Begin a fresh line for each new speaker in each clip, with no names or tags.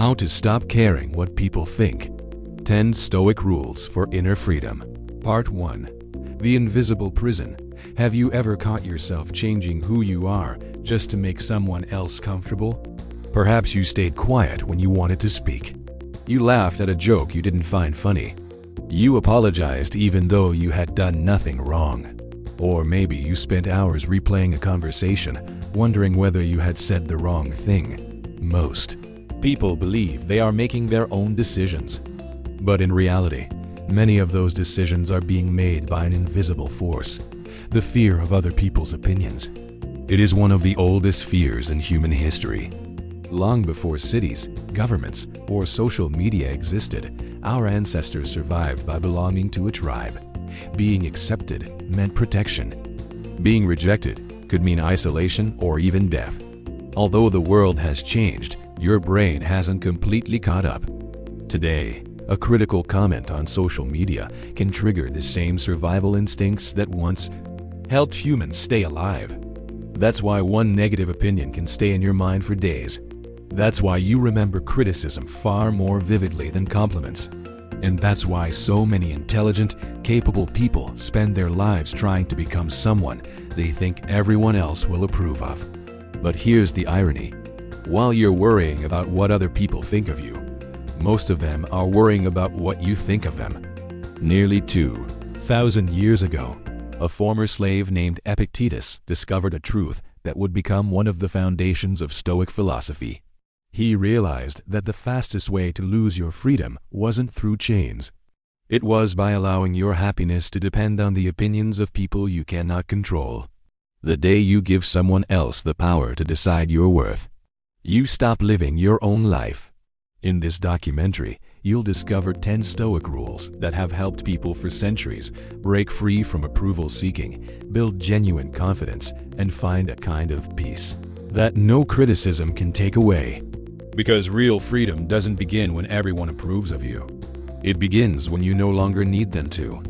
How to Stop Caring What People Think. 10 Stoic Rules for Inner Freedom. Part 1. The Invisible Prison. Have you ever caught yourself changing who you are just to make someone else comfortable? Perhaps you stayed quiet when you wanted to speak. You laughed at a joke you didn't find funny. You apologized even though you had done nothing wrong. Or maybe you spent hours replaying a conversation, wondering whether you had said the wrong thing. Most people believe they are making their own decisions. But in reality, many of those decisions are being made by an invisible force, the fear of other people's opinions. It is one of the oldest fears in human history. Long before cities, governments, or social media existed, our ancestors survived by belonging to a tribe. Being accepted meant protection. Being rejected could mean isolation or even death. Although the world has changed, your brain hasn't completely caught up. Today, a critical comment on social media can trigger the same survival instincts that once helped humans stay alive. That's why one negative opinion can stay in your mind for days. That's why you remember criticism far more vividly than compliments. And that's why so many intelligent, capable people spend their lives trying to become someone they think everyone else will approve of. But here's the irony. While you're worrying about what other people think of you, most of them are worrying about what you think of them. Nearly 2,000 years ago, a former slave named Epictetus discovered a truth that would become one of the foundations of Stoic philosophy. He realized that the fastest way to lose your freedom wasn't through chains. It was by allowing your happiness to depend on the opinions of people you cannot control. The day you give someone else the power to decide your worth, you stop living your own life. In this documentary, you'll discover 10 Stoic rules that have helped people for centuries break free from approval seeking, build genuine confidence, and find a kind of peace that no criticism can take away. Because real freedom doesn't begin when everyone approves of you. It begins when you no longer need them to.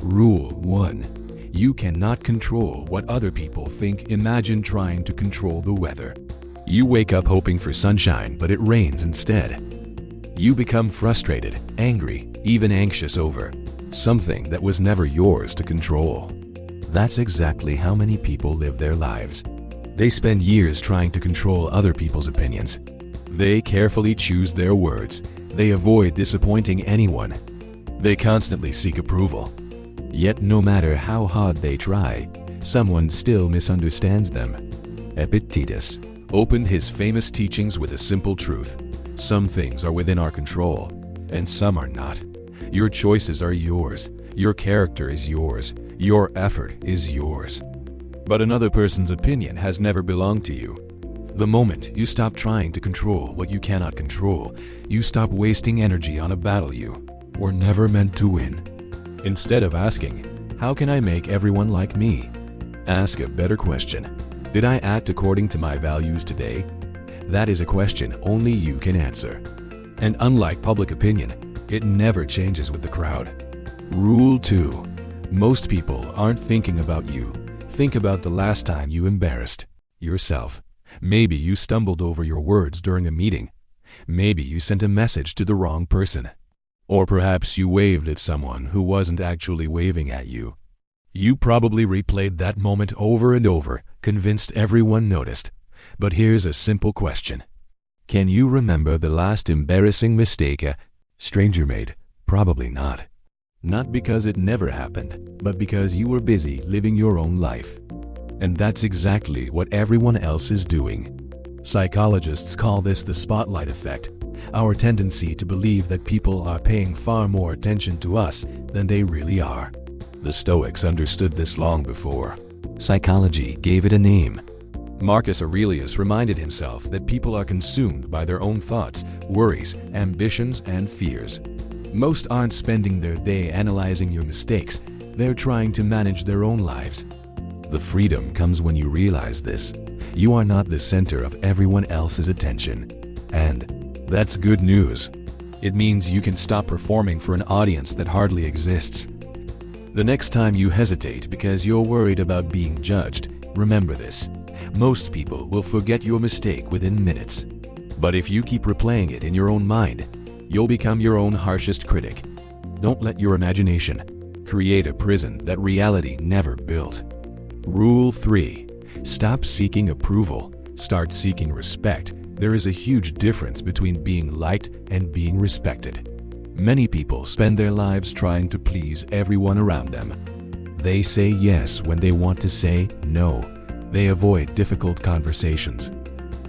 Rule 1. You cannot control what other people think. Imagine trying to control the weather. You wake up hoping for sunshine, but it rains instead. You become frustrated, angry, even anxious over something that was never yours to control. That's exactly how many people live their lives. They spend years trying to control other people's opinions. They carefully choose their words. They avoid disappointing anyone. They constantly seek approval. Yet no matter how hard they try, someone still misunderstands them. Epictetus opened his famous teachings with a simple truth. Some things are within our control, and some are not. Your choices are yours. Your character is yours. Your effort is yours. But another person's opinion has never belonged to you. The moment you stop trying to control what you cannot control, you stop wasting energy on a battle you were never meant to win. Instead of asking, "How can I make everyone like me?" ask a better question. Did I act according to my values today? That is a question only you can answer. And unlike public opinion, it never changes with the crowd. Rule 2. Most people aren't thinking about you. Think about the last time you embarrassed yourself. Maybe you stumbled over your words during a meeting. Maybe you sent a message to the wrong person. Or perhaps you waved at someone who wasn't actually waving at you. You probably replayed that moment over and over, convinced everyone noticed. But here's a simple question. Can you remember the last embarrassing mistake a stranger made? Probably not. Not because it never happened, but because you were busy living your own life. And that's exactly what everyone else is doing. Psychologists call this the spotlight effect, our tendency to believe that people are paying far more attention to us than they really are. The Stoics understood this long before psychology gave it a name. Marcus Aurelius reminded himself that people are consumed by their own thoughts, worries, ambitions, and fears. Most aren't spending their day analyzing your mistakes. They're trying to manage their own lives. The freedom comes when you realize this. You are not the center of everyone else's attention. And that's good news. It means you can stop performing for an audience that hardly exists. The next time you hesitate because you're worried about being judged, remember this. Most people will forget your mistake within minutes. But if you keep replaying it in your own mind, you'll become your own harshest critic. Don't let your imagination create a prison that reality never built. Rule 3. Stop seeking approval. Start seeking respect. There is a huge difference between being liked and being respected. Many people spend their lives trying to please everyone around them. They say yes when they want to say no. They avoid difficult conversations.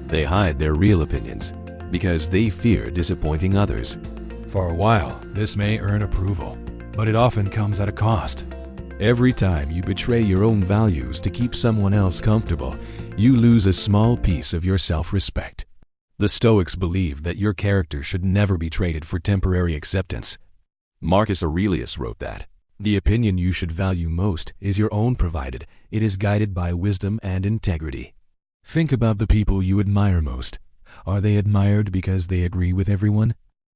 They hide their real opinions because they fear disappointing others. For a while, this may earn approval, but it often comes at a cost. Every time you betray your own values to keep someone else comfortable, you lose a small piece of your self-respect. The Stoics believed that your character should never be traded for temporary acceptance. Marcus Aurelius wrote that the opinion you should value most is your own, provided it is guided by wisdom and integrity. Think about the people you admire most. Are they admired because they agree with everyone?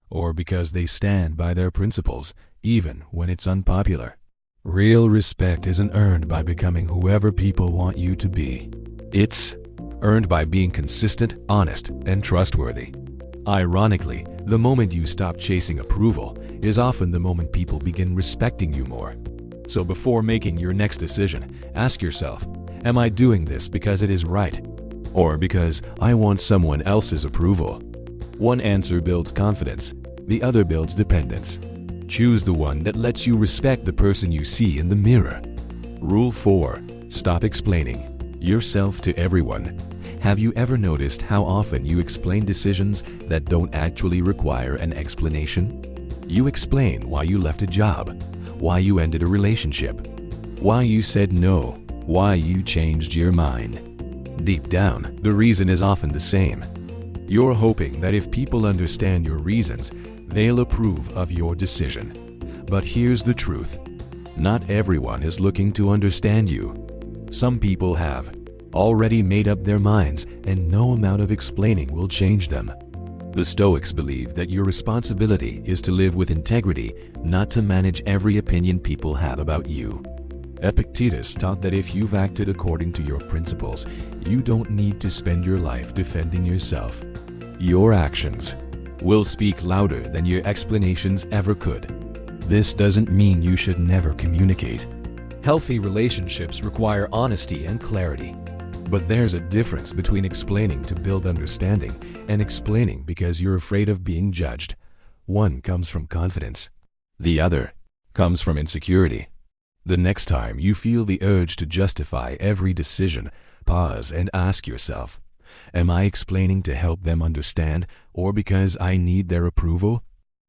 Or because they stand by their principles, even when it's unpopular? Real respect isn't earned by becoming whoever people want you to be. It's earned by being consistent, honest, and trustworthy. Ironically, the moment you stop chasing approval is often the moment people begin respecting you more. So before making your next decision, ask yourself, am I doing this because it is right? Or because I want someone else's approval? One answer builds confidence, the other builds dependence. Choose the one that lets you respect the person you see in the mirror. Rule 4. Stop explaining yourself to everyone. Have you ever noticed how often you explain decisions that don't actually require an explanation? You explain why you left a job, why you ended a relationship, why you said no, why you changed your mind. Deep down, the reason is often the same. You're hoping that if people understand your reasons, they'll approve of your decision. But here's the truth. Not everyone is looking to understand you. Some people have already made up their minds, and no amount of explaining will change them. The Stoics believe that your responsibility is to live with integrity, not to manage every opinion people have about you. Epictetus taught that if you've acted according to your principles, you don't need to spend your life defending yourself. Your actions will speak louder than your explanations ever could. This doesn't mean you should never communicate. Healthy relationships require honesty and clarity. But there's a difference between explaining to build understanding and explaining because you're afraid of being judged. One comes from confidence. The other comes from insecurity. The next time you feel the urge to justify every decision, pause and ask yourself, am I explaining to help them understand or because I need their approval?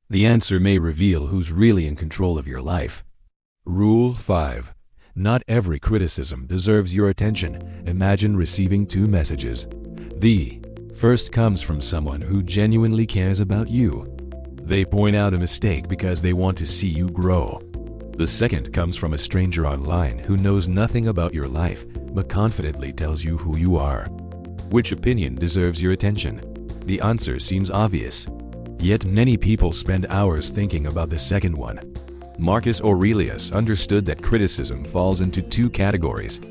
The answer may reveal who's really in control of your life. Rule 5. Not every criticism deserves your attention. Imagine receiving 2 messages. The first comes from someone who genuinely cares about you. They point out a mistake because they want to see you grow. The second comes from a stranger online who knows nothing about your life but confidently tells you who you are. Which opinion deserves your attention? The answer seems obvious. Yet many people spend hours thinking about the second one. Marcus Aurelius understood that criticism falls into 2 categories.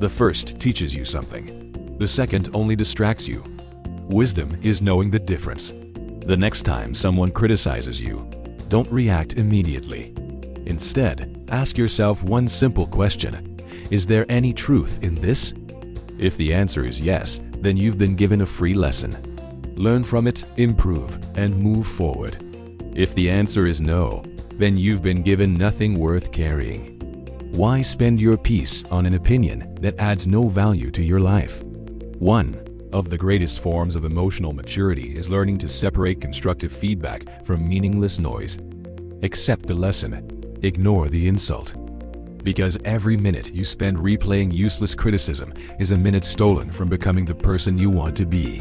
The first teaches you something. The second only distracts you. Wisdom is knowing the difference. The next time someone criticizes you, don't react immediately. Instead, ask yourself one simple question. Is there any truth in this? If the answer is yes, then you've been given a free lesson. Learn from it, improve, and move forward. If the answer is no, then you've been given nothing worth carrying. Why spend your peace on an opinion that adds no value to your life? One of the greatest forms of emotional maturity is learning to separate constructive feedback from meaningless noise. Accept the lesson, ignore the insult. Because every minute you spend replaying useless criticism is a minute stolen from becoming the person you want to be.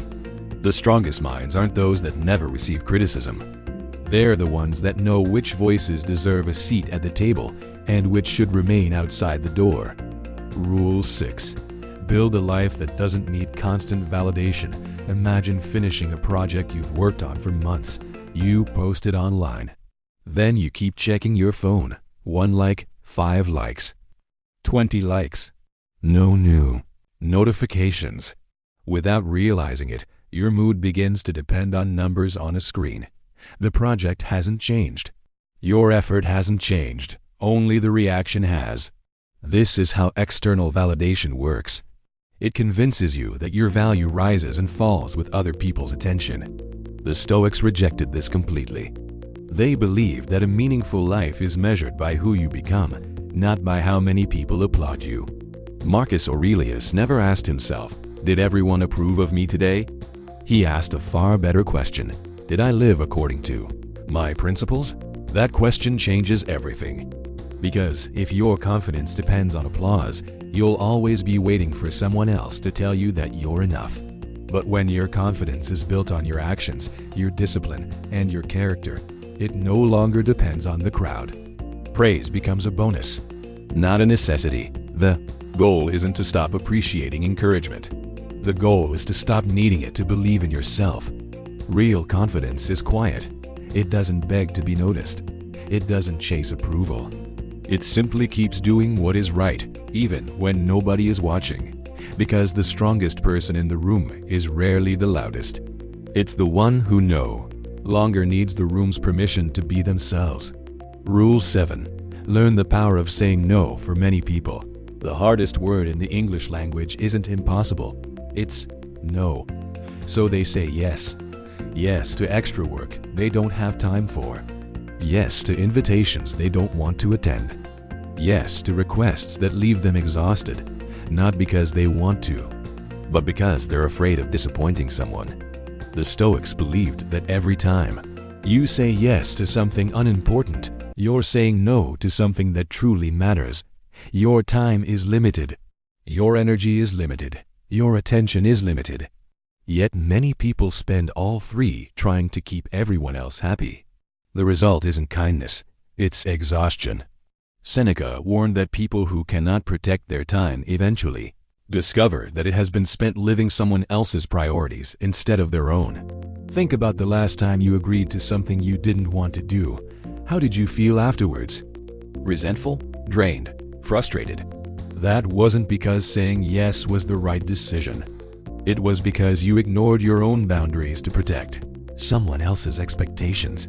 The strongest minds aren't those that never receive criticism. They're the ones that know which voices deserve a seat at the table and which should remain outside the door. Rule 6. Build a life that doesn't need constant validation. Imagine finishing a project you've worked on for months. You post it online. Then you keep checking your phone. 1 like, 5 likes, 20 likes. No new notifications. Without realizing it, Your mood begins to depend on numbers on a screen. The project hasn't changed. Your effort hasn't changed. Only the reaction has. This is how external validation works. It convinces you that your value rises and falls with other people's attention. The Stoics rejected this completely. They believed that a meaningful life is measured by who you become, not by how many people applaud you. Marcus Aurelius never asked himself, "Did everyone approve of me today?" He asked a far better question. Did I live according to my principles? That question changes everything. Because if your confidence depends on applause, you'll always be waiting for someone else to tell you that you're enough. But when your confidence is built on your actions, your discipline, and your character, it no longer depends on the crowd. Praise becomes a bonus, not a necessity. The goal isn't to stop appreciating encouragement. The goal is to stop needing it to believe in yourself. Real confidence is quiet. It doesn't beg to be noticed. It doesn't chase approval. It simply keeps doing what is right, even when nobody is watching. Because the strongest person in the room is rarely the loudest. It's the one who no longer needs the room's permission to be themselves. Rule 7. Learn the power of saying no for many people. The hardest word in the English language isn't impossible. It's no. So they say yes. Yes to extra work they don't have time for. Yes to invitations they don't want to attend. Yes to requests that leave them exhausted, not because they want to, but because they're afraid of disappointing someone. The Stoics believed that every time you say yes to something unimportant, you're saying no to something that truly matters. Your time is limited. Your energy is limited. Your attention is limited. Yet many people spend all three trying to keep everyone else happy. The result isn't kindness, it's exhaustion. Seneca warned that people who cannot protect their time eventually discover that it has been spent living someone else's priorities instead of their own. Think about the last time you agreed to something you didn't want to do. How did you feel afterwards? Resentful? Drained? Frustrated? That wasn't because saying yes was the right decision. It was because you ignored your own boundaries to protect someone else's expectations.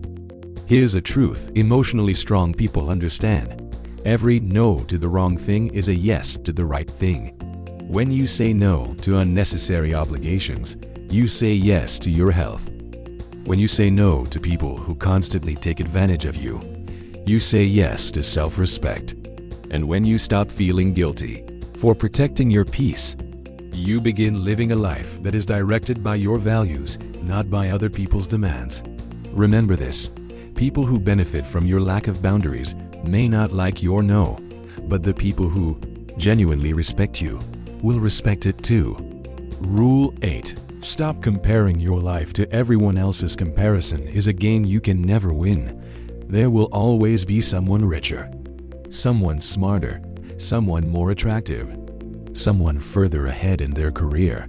Here's a truth emotionally strong people understand. Every no to the wrong thing is a yes to the right thing. When you say no to unnecessary obligations, you say yes to your health. When you say no to people who constantly take advantage of you, you say yes to self-respect. And when you stop feeling guilty for protecting your peace, you begin living a life that is directed by your values, not by other people's demands. Remember this, people who benefit from your lack of boundaries may not like your no, but the people who genuinely respect you will respect it too. Rule 8. Stop comparing your life to everyone else's. Comparison is a game you can never win. There will always be someone richer, someone smarter, someone more attractive, someone further ahead in their career.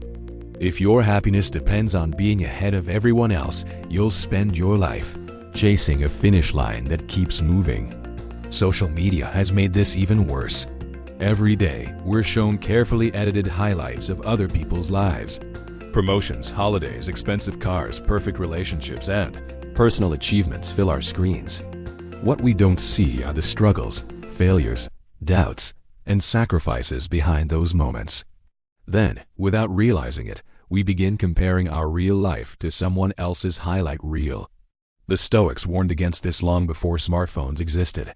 If your happiness depends on being ahead of everyone else, you'll spend your life chasing a finish line that keeps moving. Social media has made this even worse. Every day, we're shown carefully edited highlights of other people's lives. Promotions, holidays, expensive cars, perfect relationships, and personal achievements fill our screens. What we don't see are the struggles, failures, doubts, and sacrifices behind those moments. Then, without realizing it, we begin comparing our real life to someone else's highlight reel. The Stoics warned against this long before smartphones existed.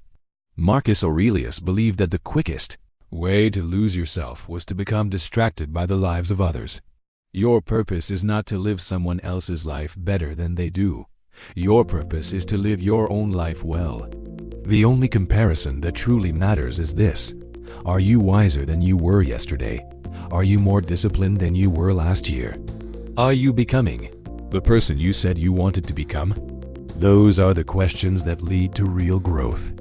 Marcus Aurelius believed that the quickest way to lose yourself was to become distracted by the lives of others. Your purpose is not to live someone else's life better than they do. Your purpose is to live your own life well. The only comparison that truly matters is this. Are you wiser than you were yesterday? Are you more disciplined than you were last year? Are you becoming the person you said you wanted to become? Those are the questions that lead to real growth.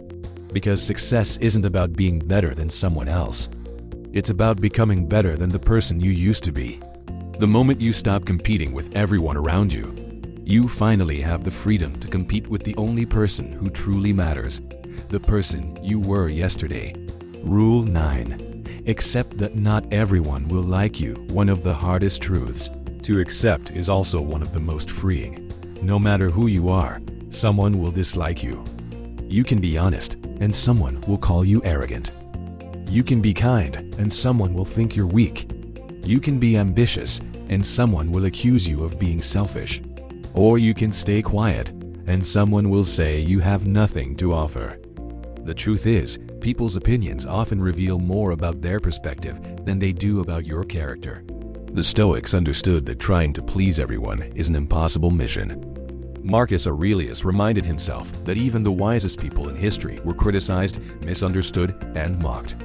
Because success isn't about being better than someone else. It's about becoming better than the person you used to be. The moment you stop competing with everyone around you, you finally have the freedom to compete with the only person who truly matters, the person you were yesterday. Rule 9. Accept that not everyone will like you. One of the hardest truths To accept is also one of the most freeing. No matter who you are, someone will dislike you. You can be honest, and someone will call you arrogant. You can be kind, and someone will think you're weak. You can be ambitious, and someone will accuse you of being selfish. Or you can stay quiet, and someone will say you have nothing to offer. The truth is, people's opinions often reveal more about their perspective than they do about your character. The Stoics understood that trying to please everyone is an impossible mission. Marcus Aurelius reminded himself that even the wisest people in history were criticized, misunderstood, and mocked.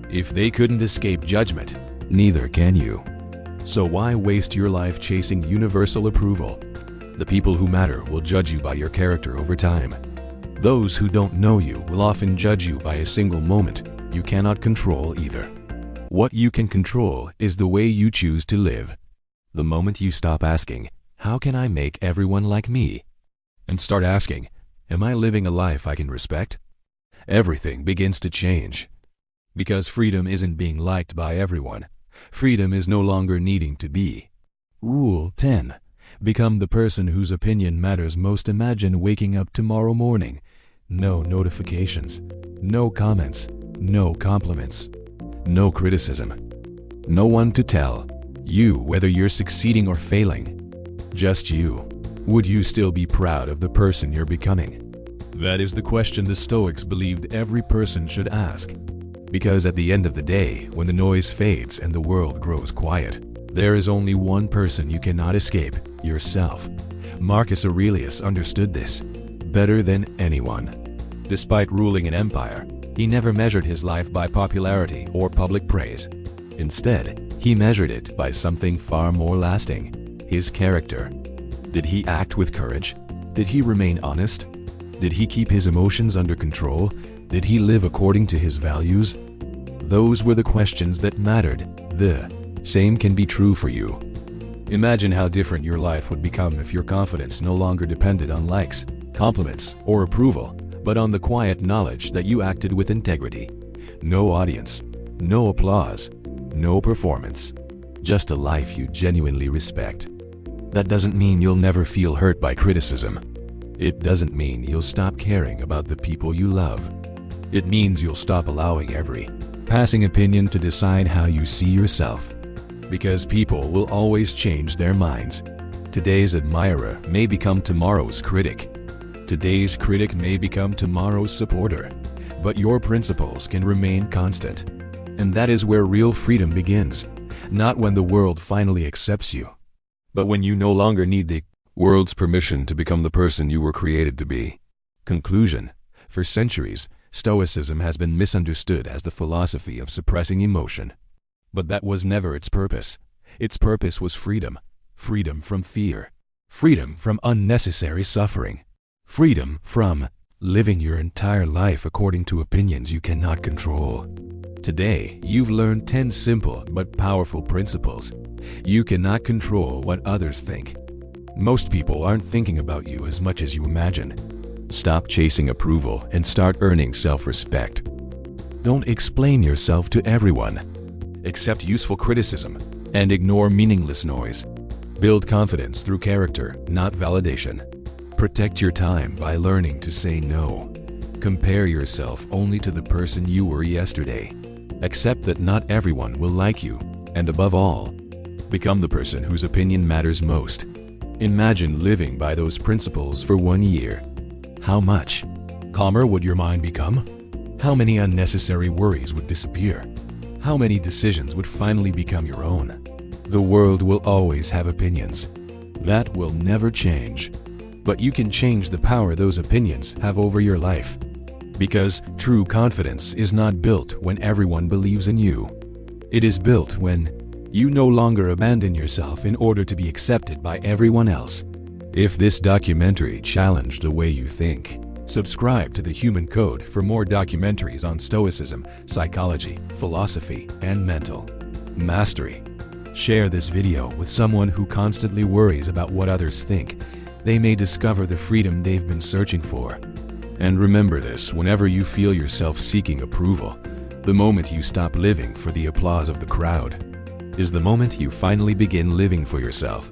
If they couldn't escape judgment, neither can you. So why waste your life chasing universal approval? The people who matter will judge you by your character over time. Those who don't know you will often judge you by a single moment you cannot control either. What you can control is the way you choose to live. The moment you stop asking, "How can I make everyone like me?" and start asking, "Am I living a life I can respect?" everything begins to change. Because freedom isn't being liked by everyone. Freedom is no longer needing to be. Rule 10. Become the person whose opinion matters most. Imagine waking up tomorrow morning. No notifications, no comments, no compliments, no criticism. No one to tell you whether you're succeeding or failing. Just you. Would you still be proud of the person you're becoming? That is the question the Stoics believed every person should ask. Because at the end of the day, when the noise fades and the world grows quiet, there is only one person you cannot escape: yourself. Marcus Aurelius understood this better than anyone. Despite ruling an empire, he never measured his life by popularity or public praise. Instead, he measured it by something far more lasting: his character. Did he act with courage? Did he remain honest? Did he keep his emotions under control? Did he live according to his values? Those were the questions that mattered. The same can be true for you. Imagine how different your life would become if your confidence no longer depended on likes, compliments, or approval, but on the quiet knowledge that you acted with integrity. No audience, no applause, no performance. Just a life you genuinely respect. That doesn't mean you'll never feel hurt by criticism. It doesn't mean you'll stop caring about the people you love. It means you'll stop allowing every passing opinion to decide how you see yourself. Because people will always change their minds. Today's admirer may become tomorrow's critic. Today's critic may become tomorrow's supporter. But your principles can remain constant. And that is where real freedom begins. Not when the world finally accepts you, but when you no longer need the world's permission to become the person you were created to be. Conclusion. For centuries, Stoicism has been misunderstood as the philosophy of suppressing emotion. But that was never its purpose. Its purpose was freedom. Freedom from fear. Freedom from unnecessary suffering. Freedom from living your entire life according to opinions you cannot control. Today, you've learned 10 simple but powerful principles. You cannot control what others think. Most people aren't thinking about you as much as you imagine. Stop chasing approval and start earning self-respect. Don't explain yourself to everyone. Accept useful criticism and ignore meaningless noise. Build confidence through character, not validation. Protect your time by learning to say no. Compare yourself only to the person you were yesterday. Accept that not everyone will like you, and above all, become the person whose opinion matters most. Imagine living by those principles for 1 year. How much calmer would your mind become? How many unnecessary worries would disappear? How many decisions would finally become your own? The world will always have opinions. That will never change. But you can change the power those opinions have over your life. Because true confidence is not built when everyone believes in you. It is built when you no longer abandon yourself in order to be accepted by everyone else. If this documentary challenged the way you think, subscribe to The Human Code for more documentaries on Stoicism, psychology, philosophy, and mental mastery. Share this video with someone who constantly worries about what others think. They may discover the freedom they've been searching for. And remember this: whenever you feel yourself seeking approval, the moment you stop living for the applause of the crowd is the moment you finally begin living for yourself.